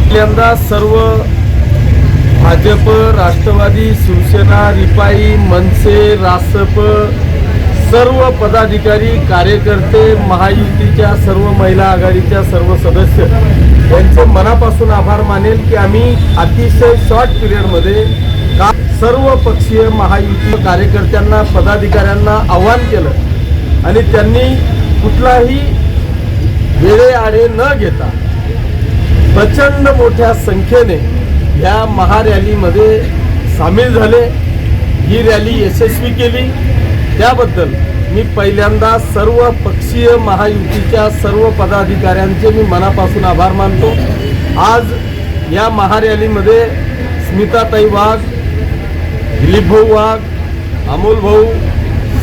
पहिल्यांदा सर्व भाजप, राष्ट्रवादी, शिवसेना, रिपाई, मनसे, रासप सर्व पदाधिकारी, कार्यकर्ते, महायुतीच्या सर्व महिला आघाडीच्या सर्व सदस्य यांचे मनापासून आभार मानेल की आम्ही अतिशय शॉर्ट पिरियडमध्ये सर्व पक्षीय महायुती कार्यकर्त्यांना, पदाधिकाऱ्यांना आवाहन केलं आणि त्यांनी कुठलाही वेळेआडे न घेता प्रचंड मोठ्या संख्येने या महारॅलीमध्ये सामील झाले। ही रॅली यशस्वी केली त्याबद्दल मी पहिल्यांदा सर्व पक्षीय महायुतीच्या सर्व पदाधिकाऱ्यांचे मी मनापासून आभार मानतो। आज या महारॅलीमध्ये स्मिताताई वाघ, दिलीप भाऊ वाघ, अमोल भाऊ,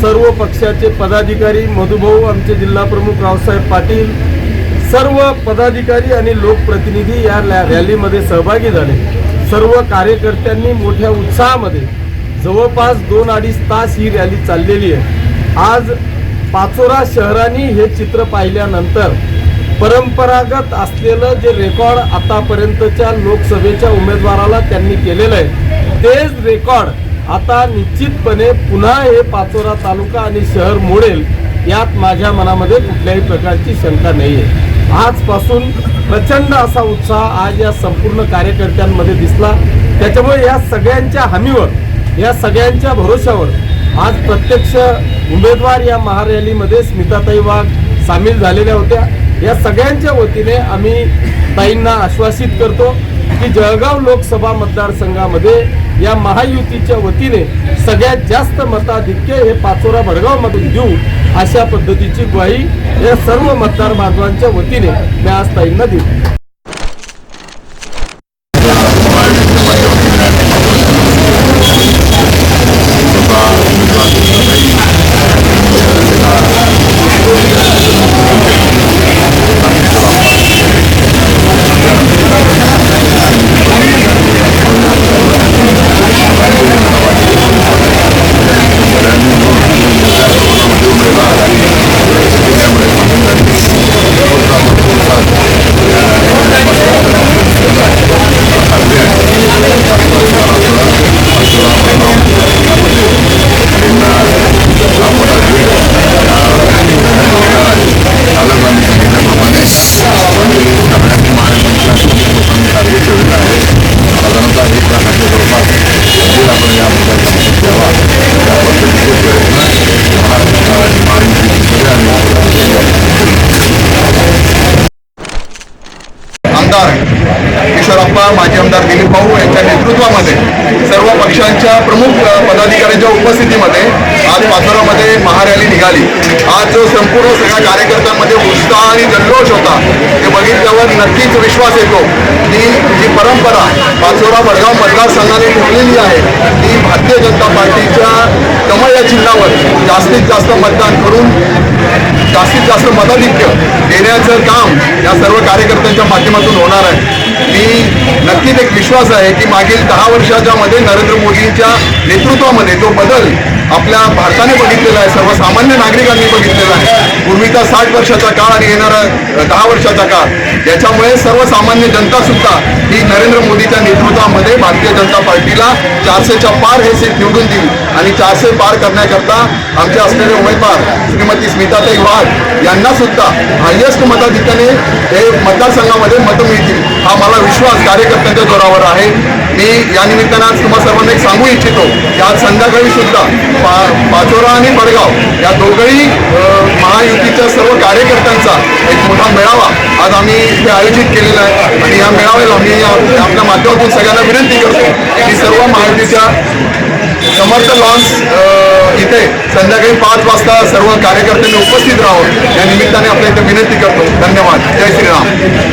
सर्व पक्षाचे पदाधिकारी, मधुभाऊ, आमचे जिल्हा प्रमुख रावसाहेब पाटील, सर्व पदाधिकारी आणि लोकप्रतिनिधी या रॅलीमध्ये सहभागी झाले। सर्व कार्यकर्त्यांनी मोठ्या उत्साहामध्ये जवळपास 2-2.5 तास ही रॅली चाललेली आहे। आज पाचोरा शहराने हे चित्र पाहिल्यानंतर परंपरागत असलेलं जे रेकॉर्ड आतापर्यंतच्या लोकसभेच्या उमेदवाराला त्यांनी केलेलं आहे तेच रेकॉर्ड आता निश्चितपणे पुन्हा हे पाचोरा तालुका आणि शहर मोडेल यात माझ्या मनामध्ये कुठल्याही प्रकारची शंका नाही आहे। आजपासून प्रचंड असा उत्साह आज या संपूर्ण कार्यकर्त्यांमध्ये दिसला। त्याच्यामुळे या सगळ्यांच्या हमीवर, या सगळ्यांच्या भरोशावर आज प्रत्यक्ष उमेदवार या महारॅलीमध्ये स्मिताताई वाघ सामील झालेल्या होत्या। या सगळ्यांच्या वतीने आम्ही ताईंना आश्वासित करतो की जळगाव लोकसभा मतदारसंघामध्ये या महायुतीच्या वतीने सगळ्यात जास्त मताधिक्य हे पाचोरा भडगावमधून देऊ अशा पद्धतीची ग्वाही या सर्व मतदार बांधवांच्या वतीने मी आज ताईंना दिली। किशोरप्पा, माजी आमदार दिलीप भाऊ यांच्या नेतृत्वामध्ये सर्व पक्षांच्या प्रमुख पदाधिकाऱ्यांच्या उपस्थितीमध्ये आज पाचोरामध्ये महारॅली निघाली। आज जो संपूर्ण सगळ्या कार्यकर्त्यांमध्ये उत्साह आणि जल्लोष होता ते बघितल्यावर नक्कीच विश्वास येतो की जी परंपरा पाचोरा भडगाव मतदारसंघाने ठेवलेली आहे ती भारतीय जनता पार्टीच्या कमळ या चिन्हावर जास्तीत जास्त मतदान करून जास्तीत जास्त मताधिक्य देण्याचं काम या सर्व कार्यकर्त्यांच्या माध्यमातून होणार आहे। मी नक्कीच एक विश्वास आहे की मागील 10 वर्षाच्या मध्ये नरेंद्र मोदींच्या नेतृत्वामध्ये जो बदल आपल्या भारताने बघितलेला आहे, सर्वसामान्य नागरिकांनी बघितलेला आहे, पूर्वीचा 60 वर्षाचा काळ आणि येणारा 10 वर्षाचा काळ, याच्यामुळे सर्वसामान्य जनता सुद्धा ही नरेंद्र मोदीच्या नेतृत्वामध्ये भारतीय जनता पार्टीला 400च्या पार हे सीट निवडून देईल आणि 400 पार करण्याकरता आमचे असलेले उमेदवार श्रीमती स्मिताताई वाघ यांना सुद्धा हायेस्ट मताधिक्याने हे मतदारसंघामध्ये मतं मिळतील हा मला विश्वास कार्यकर्त्यांच्या जोरावर आहे। मी या निमित्तानं आज तुम्हा सर्वांना एक सांगू इच्छितो की आज संध्याकाळी सुद्धा पाचोरा आणि भडगाव या दोघंही महायुतीच्या सर्व कार्यकर्त्यांचा एक मोठा मेळावा आज आम्ही इथे आयोजित केलेला आहे आणि या मेळाव्याला आम्ही आपल्या माध्यमातून सगळ्यांना विनंती करतो की सर्व महायुतीच्या समर्थ लॉन्स इथे संध्याकाळी 5 वाजता सर्व कार्यकर्त्यांनी उपस्थित राहावं या निमित्ताने आपल्या इथे विनंती करतो। धन्यवाद। जय श्रीराम।